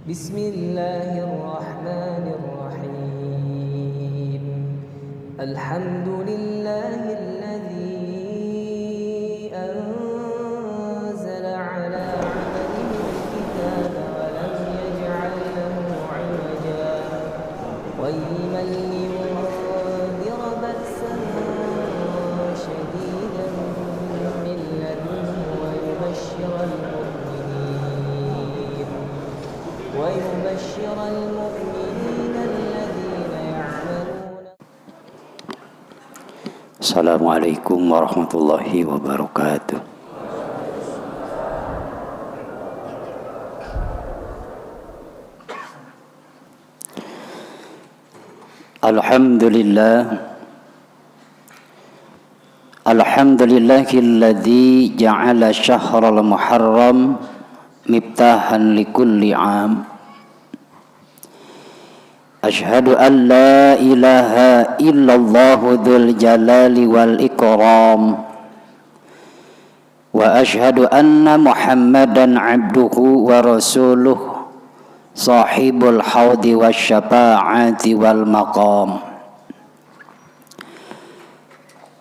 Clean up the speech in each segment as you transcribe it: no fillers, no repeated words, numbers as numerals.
Bismillahirrahmanirrahim. Alhamdulillahilladzi anzala ala 'abdihi al-kitaba wa lam yaj'al lahu 'iwaja qayyiman liyundhira ba'san shadidan min ladunhu wa ويبشر المؤمنين الذين يعملون. السلام عليكم ورحمة الله وبركاته. Alhamdulillahilladzi ja'ala syahral muharram miftahan likulli 'am. Asyhadu an la ilaha illallah dzul jalali wal ikram wa asyhadu anna Muhammadan 'abduhu wa rasuluh sahibul haudi wasyafa'ati wal maqam.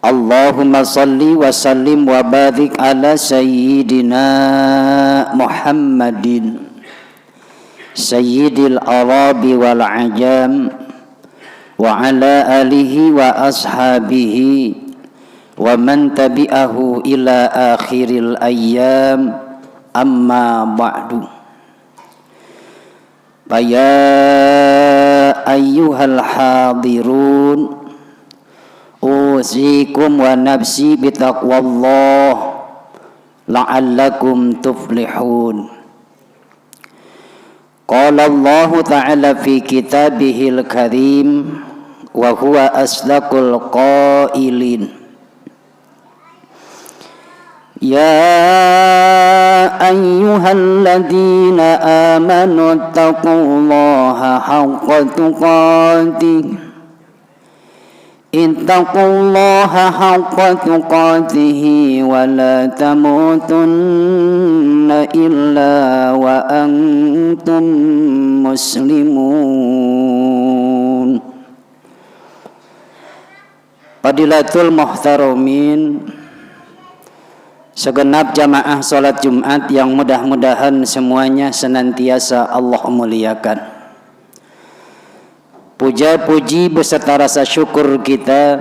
Allahumma salli wa sallim wa barik ala sayyidina Muhammadin sayyidil arabi wal ajam wa ala alihi wa ashabihi wa man tabi'ahu ila akhiril ayyam, amma ba'du. Ya ayyuhal hadirun, usikum wa nafsi bitaqwallah la'allakum tuflihun. Qala Allah ta'ala fi kitabihil karim wa huwa asdaqul qailin. Ya ayyuhalladzina amanu taqullaha haqqa tuqatih ittaqullaha haqqa tuqatihi wa la tamutunna illa wa antum muslimun. Fadilatul muhtaramin, segenap jamaah salat Jumat yang mudah-mudahan semuanya senantiasa Allah muliakan. Puja-puji beserta rasa syukur kita,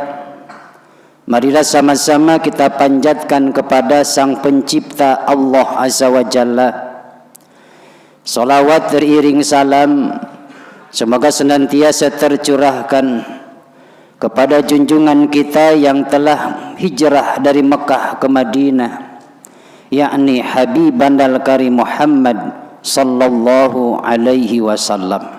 marilah sama-sama kita panjatkan kepada Sang Pencipta Allah Azza wa Jalla. Salawat teriring salam semoga senantiasa tercurahkan kepada junjungan kita yang telah hijrah dari Mekah ke Madinah, yakni Habibandal Karim Muhammad sallallahu alaihi wasallam.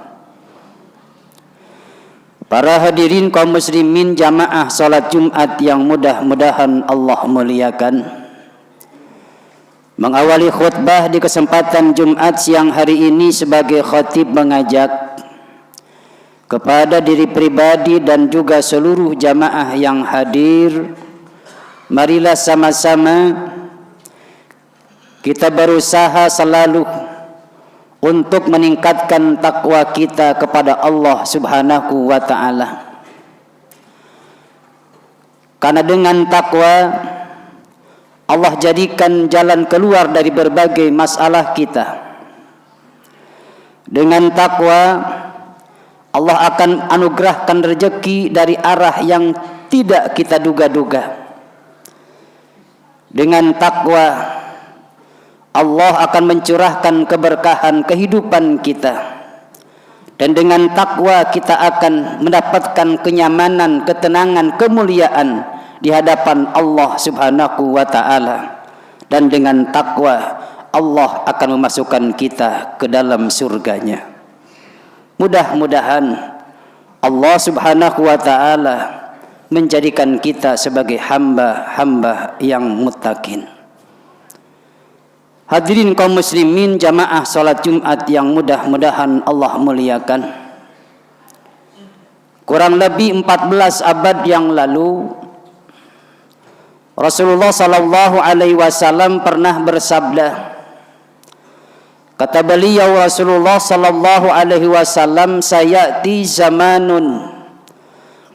Para hadirin kaum muslimin jamaah salat Jumat yang mudah-mudahan Allah muliakan, mengawali khutbah di kesempatan Jumat siang hari ini sebagai khatib mengajak kepada diri pribadi dan juga seluruh jamaah yang hadir, marilah sama-sama kita berusaha selalu untuk meningkatkan takwa kita kepada Allah Subhanahu wa ta'ala. Karena dengan takwa Allah jadikan jalan keluar dari berbagai masalah kita. Dengan takwa Allah akan anugerahkan rezeki dari arah yang tidak kita duga-duga. Dengan takwa Allah akan mencurahkan keberkahan kehidupan kita, dan dengan takwa kita akan mendapatkan kenyamanan, ketenangan, kemuliaan di hadapan Allah Subhanahu wa ta'ala, dan dengan takwa Allah akan memasukkan kita ke dalam surganya. Mudah-mudahan Allah Subhanahu wa ta'ala menjadikan kita sebagai hamba-hamba yang muttaqin. Hadirin kaum muslimin jamaah salat Jumat yang mudah-mudahan Allah muliakan. Kurang lebih 14 abad yang lalu Rasulullah sallallahu alaihi wasallam pernah bersabda, Kata beliau Rasulullah sallallahu alaihi wasallam, sayati zamanun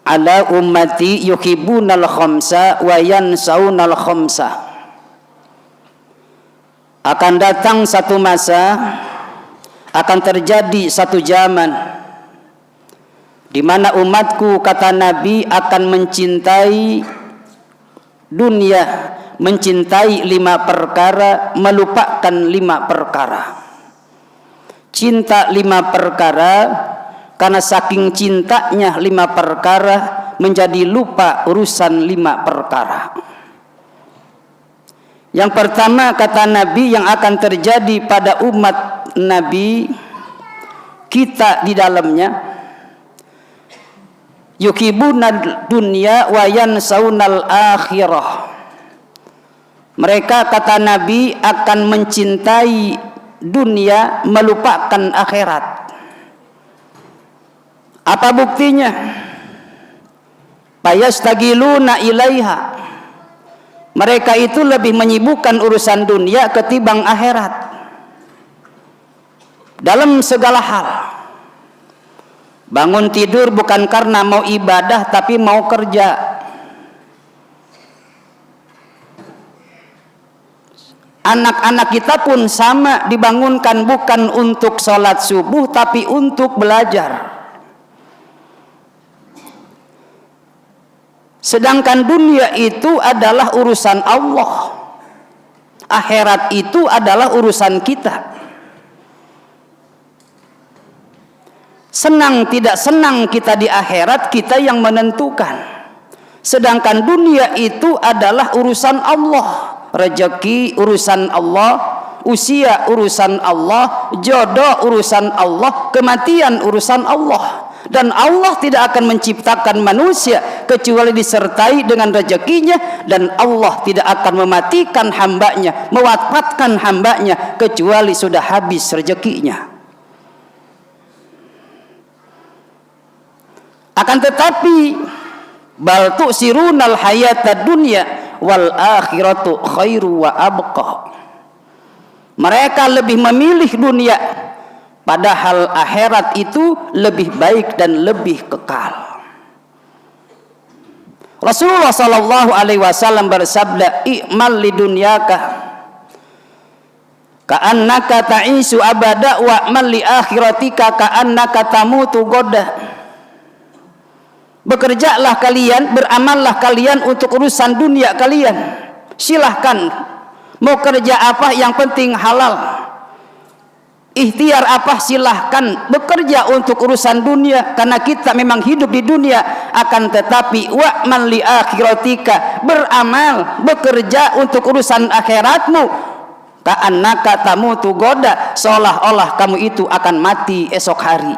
ala ummati yuhibbunal khamsa wa yansaunal khamsa. Akan datang satu masa, akan terjadi satu zaman di mana umatku, kata Nabi, akan mencintai dunia, mencintai 5 perkara, melupakan 5 perkara. Cinta 5 perkara, karena saking cintanya 5 perkara menjadi lupa urusan 5 perkara. Yang pertama, kata Nabi, yang akan terjadi pada umat Nabi, kita di dalamnya, yuhibunad dunya wa yansaunal akhirah. Mereka, kata Nabi, akan mencintai dunia, melupakan akhirat. Apa buktinya? Payastagiluna ilaiha. Mereka itu lebih menyibukkan urusan dunia ketimbang akhirat dalam segala hal. Bangun tidur bukan karena mau ibadah, tapi mau kerja. Anak-anak kita pun sama, dibangunkan bukan untuk sholat subuh, tapi untuk belajar. Sedangkan dunia itu adalah urusan Allah, akhirat itu adalah urusan kita. Senang tidak senang kita di akhirat, kita yang menentukan. Sedangkan dunia itu adalah urusan Allah. Rezeki urusan Allah, usia urusan Allah, jodoh urusan Allah, kematian urusan Allah. Dan Allah tidak akan menciptakan manusia kecuali disertai dengan rezekinya, dan Allah tidak akan mematikan hambanya, mewafatkan hambanya kecuali sudah habis rezekinya. Akan tetapi bal tu'sirunal hayatad dunya wal akhiratu khairu wa abqa. Mereka lebih memilih dunia, padahal akhirat itu lebih baik dan lebih kekal. Rasulullah sallallahu alaihi wasallam bersabda, "I'mal lidunyaka ka'annaka ta'isu abada wa amal li akhiratika ka'annaka tamutu goda." Bekerjalah kalian, beramallah kalian untuk urusan dunia kalian. Silahkan mau kerja apa, yang penting halal. Ikhtiar apa, silahkan bekerja untuk urusan dunia, karena kita memang hidup di dunia. Akan tetapi wa'man li akhiratika, beramal, bekerja untuk urusan akhiratmu. Ka'annaka tamutu goda, seolah-olah kamu itu akan mati esok hari.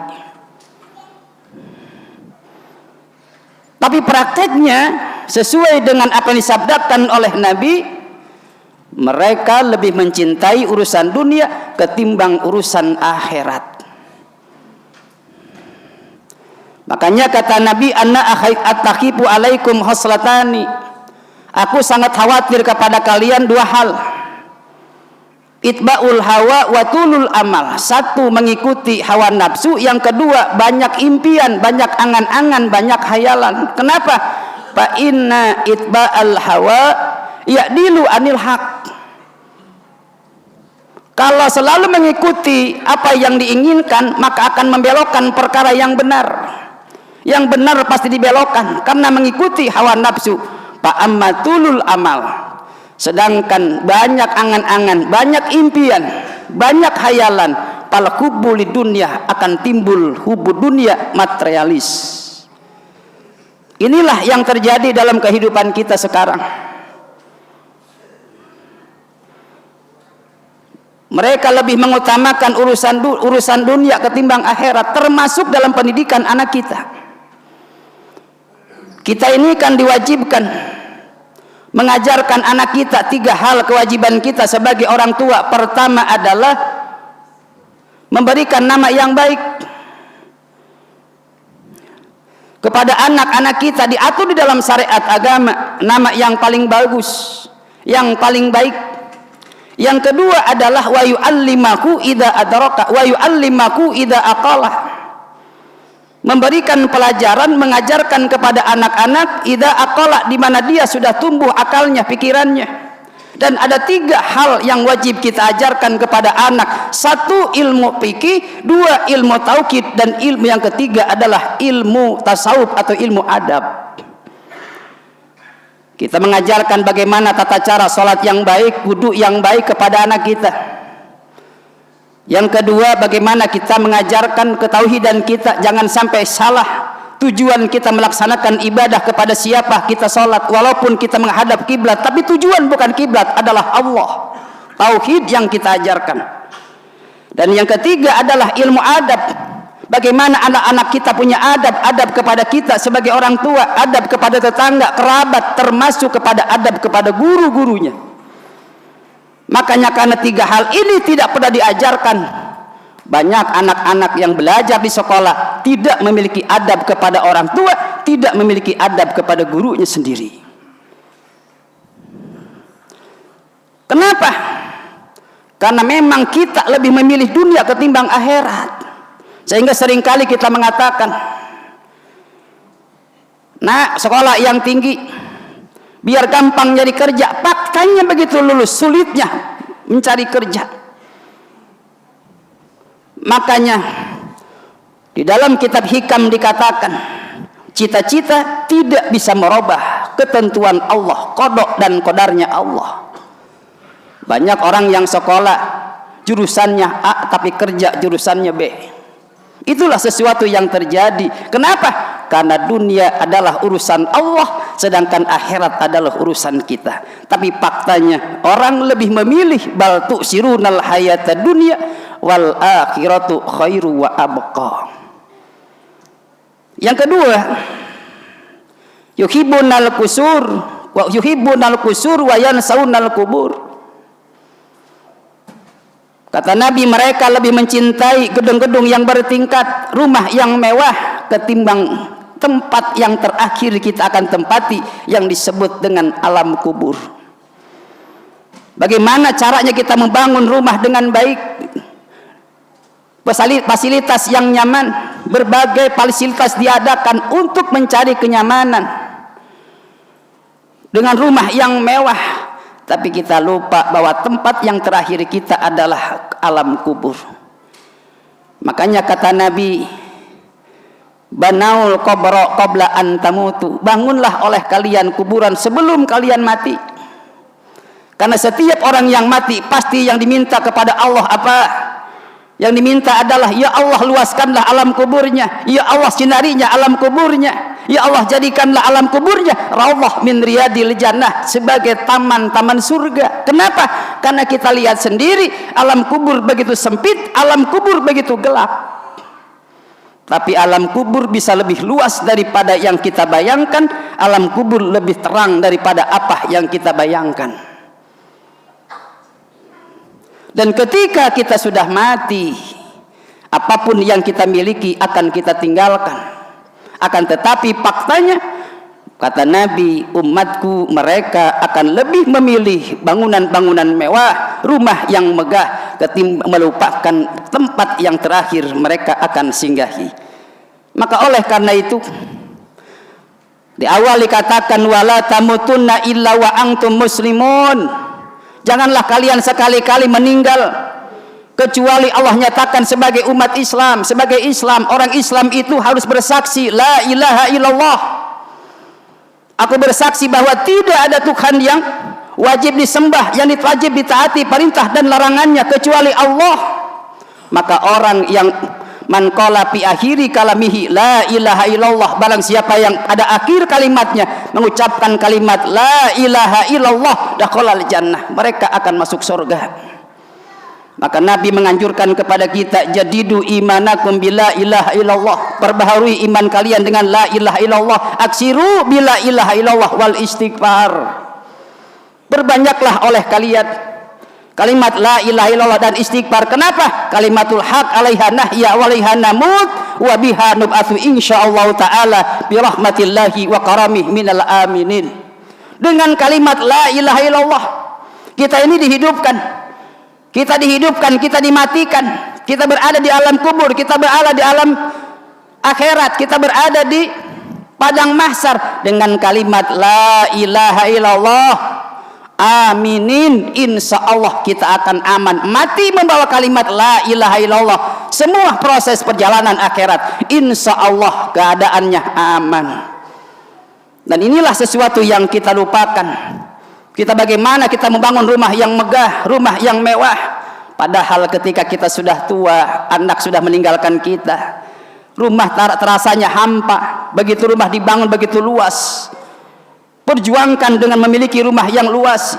Tapi prakteknya sesuai dengan apa yang disabdakan oleh Nabi, mereka lebih mencintai urusan dunia ketimbang urusan akhirat. Makanya kata Nabi, "Anna atakhibu alaikum haslatani." Aku sangat khawatir kepada kalian 2 hal. Itba'ul hawa wa tulul amal. 1, mengikuti hawa nafsu. Yang kedua, banyak impian, banyak angan-angan, banyak hayalan. Kenapa? Fa inna itba'al hawa ya'dilu anil haq. Kalau selalu mengikuti apa yang diinginkan, maka akan membelokkan perkara yang benar. Yang benar pasti dibelokkan karena mengikuti hawa nafsu. Fa amma tulul amal. Sedangkan banyak angan-angan, banyak impian, banyak hayalan, pal hubbu lidunya, akan timbul hubbu dunia, materialis. Inilah yang terjadi dalam kehidupan kita sekarang. Mereka lebih mengutamakan urusan dunia ketimbang akhirat, termasuk dalam pendidikan anak kita. Kita ini kan diwajibkan mengajarkan anak kita 3 hal kewajiban kita sebagai orang tua. Pertama adalah memberikan nama yang baik kepada anak-anak kita. Diatur di dalam syariat agama nama yang paling bagus, yang paling baik, Yang kedua adalah wa yu'allimaku idza adraka wa yu'allimaku idza aqala. Memberikan pelajaran, mengajarkan kepada anak-anak idza aqala, di mana dia sudah tumbuh akalnya, pikirannya. Dan ada 3 hal yang wajib kita ajarkan kepada anak. 1 ilmu fikih, 2 ilmu tauhid, dan ilmu yang ketiga adalah ilmu tasawuf atau ilmu adab. Kita mengajarkan bagaimana tata cara sholat yang baik, wudu yang baik kepada anak kita. Yang kedua, bagaimana kita mengajarkan ketauhidan kita, jangan sampai salah tujuan kita melaksanakan ibadah kepada siapa kita sholat, walaupun kita menghadap kiblat, tapi tujuan bukan kiblat, adalah Allah. Tauhid yang kita ajarkan. Dan yang ketiga adalah ilmu adab. Bagaimana anak-anak kita punya adab kepada kita sebagai orang tua, adab kepada tetangga, kerabat, termasuk kepada adab kepada guru-gurunya. Makanya karena 3 hal ini tidak pernah diajarkan, banyak anak-anak yang belajar di sekolah tidak memiliki adab kepada orang tua, tidak memiliki adab kepada gurunya sendiri. Kenapa? Karena memang kita lebih memilih dunia ketimbang akhirat. Sehingga seringkali kita mengatakan, nah, sekolah yang tinggi biar gampang nyari kerja. Faktanya begitu lulus, sulitnya mencari kerja. Makanya di dalam kitab Hikam dikatakan, cita-cita tidak bisa merubah ketentuan Allah, qada dan qadarnya Allah. Banyak orang yang sekolah jurusannya A tapi kerja jurusannya B. Itulah sesuatu yang terjadi. Kenapa? Karena dunia adalah urusan Allah, sedangkan akhirat adalah urusan kita. Tapi faktanya orang lebih memilih bal tu'sirunal hayata dunya wal akhiratu khairu wa abqa. Yang kedua, yuhibbunal kusur wa yansaunal kubur. Kata Nabi, mereka lebih mencintai gedung-gedung yang bertingkat, rumah yang mewah, ketimbang tempat yang terakhir kita akan tempati, yang disebut dengan alam kubur. Bagaimana caranya kita membangun rumah dengan baik? Fasilitas yang nyaman, berbagai fasilitas diadakan untuk mencari kenyamanan dengan rumah yang mewah. Tapi kita lupa bahwa tempat yang terakhir kita adalah alam kubur. Makanya kata Nabi, banaul qabra qabla an tamutu, bangunlah oleh kalian kuburan sebelum kalian mati. Karena setiap orang yang mati pasti yang diminta kepada Allah apa? Yang diminta adalah, ya Allah luaskanlah alam kuburnya, ya Allah sinarinya alam kuburnya, ya Allah jadikanlah alam kuburnya raudhah min riyadil jannah, sebagai taman-taman surga. Kenapa? Karena kita lihat sendiri alam kubur begitu sempit, alam kubur begitu gelap. Tapi alam kubur bisa lebih luas daripada yang kita bayangkan, alam kubur lebih terang daripada apa yang kita bayangkan. Dan ketika kita sudah mati, apapun yang kita miliki akan kita tinggalkan. Akan tetapi faktanya, kata Nabi, umatku mereka akan lebih memilih bangunan-bangunan mewah, rumah yang megah, ketimbang melupakan tempat yang terakhir mereka akan singgahi. Maka oleh karena itu, di awal dikatakan wala tamutunna illa wa antum muslimun. Janganlah kalian sekali-kali meninggal kecuali Allah nyatakan sebagai umat Islam, sebagai Islam. Orang Islam itu harus bersaksi la ilaha illallah. Aku bersaksi bahwa tidak ada Tuhan yang wajib disembah, yang wajib ditaati perintah dan larangannya kecuali Allah. Maka orang yang man qala fi akhiri kalamihi la ilaha illallah, barang siapa yang pada akhir kalimatnya mengucapkan kalimat la ilaha illallah, dakhalal jannah, mereka akan masuk surga. Maka Nabi menganjurkan kepada kita, jadidu imanakum bila ilaha illallah, perbaharui iman kalian dengan la ilaha illallah, aksiru bila ilaha illallah wal istighfar. Perbanyaklah oleh kalian kalimat la ilaha illallah dan istighfar. Kenapa? Kalimatul haq alaiha nahya wa alaiha namut wa biha nub'atsu insyaallah taala bi rahmatillahi wa karamih minal aminin. Dengan kalimat la ilaha illallah kita ini dihidupkan. Kita dihidupkan, kita dimatikan, kita berada di alam kubur, kita berada di alam akhirat, kita berada di padang mahsyar dengan kalimat la ilaha illallah. Aminin, insya Allah kita akan aman. Mati membawa kalimat la ilaha illallah. Semua proses perjalanan akhirat insya Allah keadaannya aman. Dan inilah sesuatu yang kita lupakan. Kita bagaimana kita membangun rumah yang megah, rumah yang mewah, padahal ketika kita sudah tua, anak sudah meninggalkan kita, rumah terasanya hampa. Begitu rumah dibangun begitu luas, perjuangkan dengan memiliki rumah yang luas,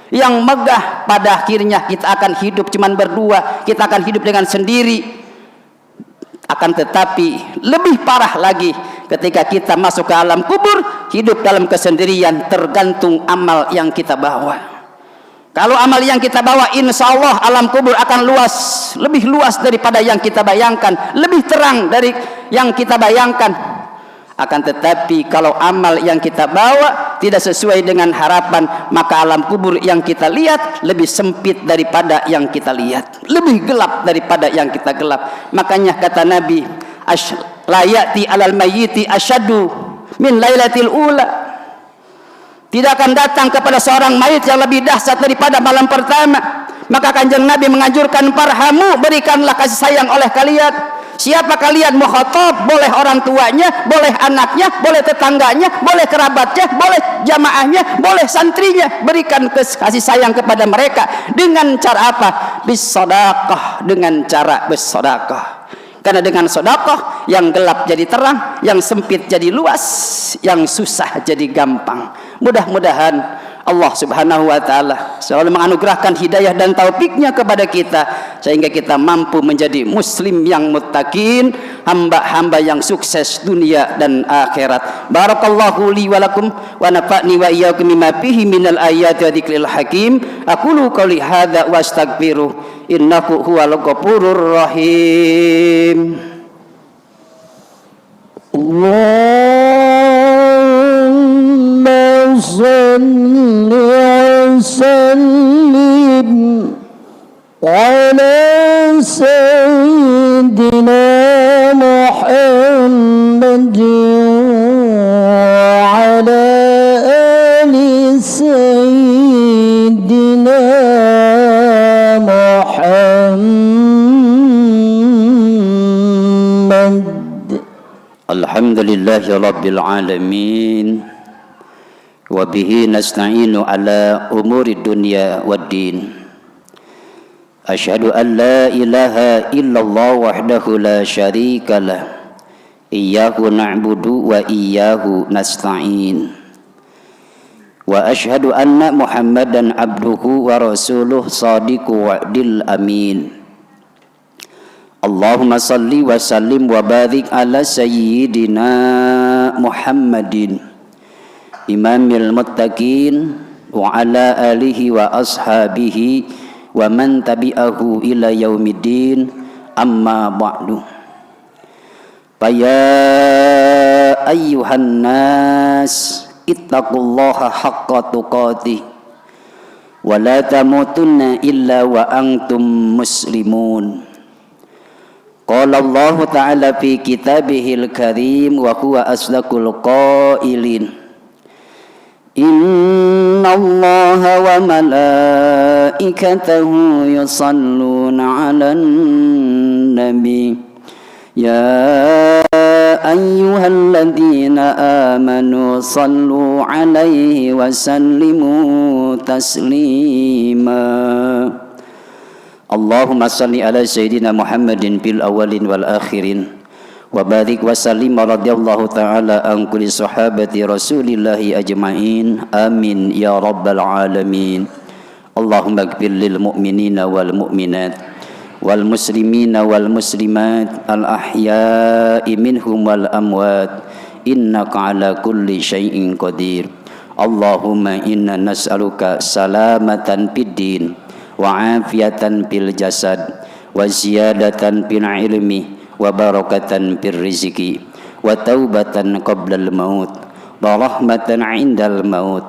yang megah. Pada akhirnya kita akan hidup cuman berdua, kita akan hidup dengan sendiri. Akan tetapi lebih parah lagi ketika kita masuk ke alam kubur, hidup dalam kesendirian, tergantung amal yang kita bawa. Kalau amal yang kita bawa, insya Allah alam kubur akan luas, lebih luas daripada yang kita bayangkan, lebih terang dari yang kita bayangkan. Akan tetapi kalau amal yang kita bawa tidak sesuai dengan harapan, maka alam kubur yang kita lihat lebih sempit daripada yang kita lihat, lebih gelap daripada yang kita gelap. Makanya kata Nabi, la ya'ti alal mayyiti asyaddu min lailatil ula. Tidak akan datang kepada seorang mayit yang lebih dahsyat daripada malam pertama. Maka Kanjeng Nabi menganjurkan, parhamu, berikanlah kasih sayang oleh kalian. Siapa kalian mukhatab, boleh orang tuanya, boleh anaknya, boleh tetangganya, boleh kerabatnya, boleh jamaahnya, boleh santrinya. Berikan kasih sayang kepada mereka. Dengan cara apa? Bisedekah, dengan cara bersedekah. Karena dengan sedekah yang gelap jadi terang, yang sempit jadi luas, yang susah jadi gampang. Mudah-mudahan Allah Subhanahu wa ta'ala selalu menganugerahkan hidayah dan taufiknya kepada kita, sehingga kita mampu menjadi muslim yang muttaqin, hamba-hamba yang sukses dunia dan akhirat. Barakallahu li wa lakum wa nafa'ni wa iyyakum bima fihi minal ayati wa dzikril hakim. Aqulu qouli hadza wa astaghfiru innahu huwal ghafurur rahim. Allahumma salli wa sallim ala sayyidina Muhammad wa ala ali sayyidina Muhammad. Alhamdulillahi rabbil alamin, wa bihi nasta'inu ala umuri dunya waddin. Asyhadu an la ilaha illallah wahdahu la syarika lah, iyyahu na'budu wa iyyahu nasta'in. Wa asyhadu anna Muhammadan abduhu wa rasuluh sadiqu wa'dil amin. Allahumma salli wa sallim wa barik ala sayyidina Muhammadin imamil muttaqin wa ala alihi wa ashabihi wa man tabi'ahu ila yaumiddin, amma ba'du. Ya ayyuhan nas ittaqullaha haqqa tuqatih wa la tamutunna illa wa antum muslimun. Qala Allah ta'ala fi kitabihil karim wa huwa asdaqul qailin. Inna Allaha wa malaikatahu yusalluna 'alan nabi. Ya ayyuhalladzina amanu sallu 'alaihi wa sallimu taslima. Allahumma salli ala sayyidina Muhammadin fil awalin wal akhirin wa barik wa sallim radhiyallahu ta'ala an kulli sahabati rasulillahi ajma'in, amin ya rabbal alamin. Allahumma ighfir lil mu'minina wal mu'minat wal muslimina wal muslimat al ahya'i minhum wal amwat innaka ala kulli syai'in qadir. Allahumma inna nas'aluka salamatan fid din wa afiatan fil jasad wa ziyadatan fil ilmi wa barakatan fil rizqi wa taubatan qablal maut wa rahmatan indal maut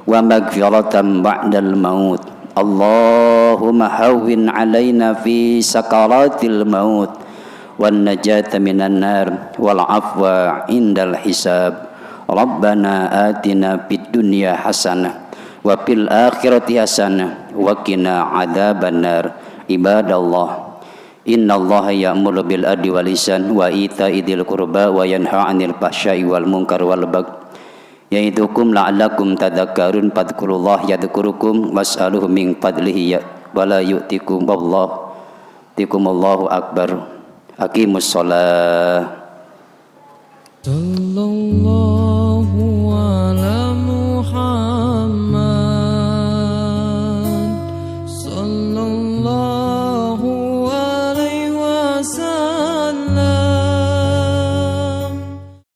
wa maghfiratan ba'dal maut. Allahumma hawwin alaina fi sakaratil maut wan najata minan nar wal afwa indal hisab. Rabbana atina fid dunya hasanah wa fil akhirati hasanah wa qina adzabannar. Ibadallah, innallaha ya'muru bil adli wal ihsan wa ita'i dzil qurba wa yanha 'anil fahsya'i wal munkar wal baghi ya'idukum la'allakum tadhakkarun. Fadhkurullah yadhkurukum was'aluhu min fadlihi wa la yu'tikum Allahu akbar. Aqimus shalah.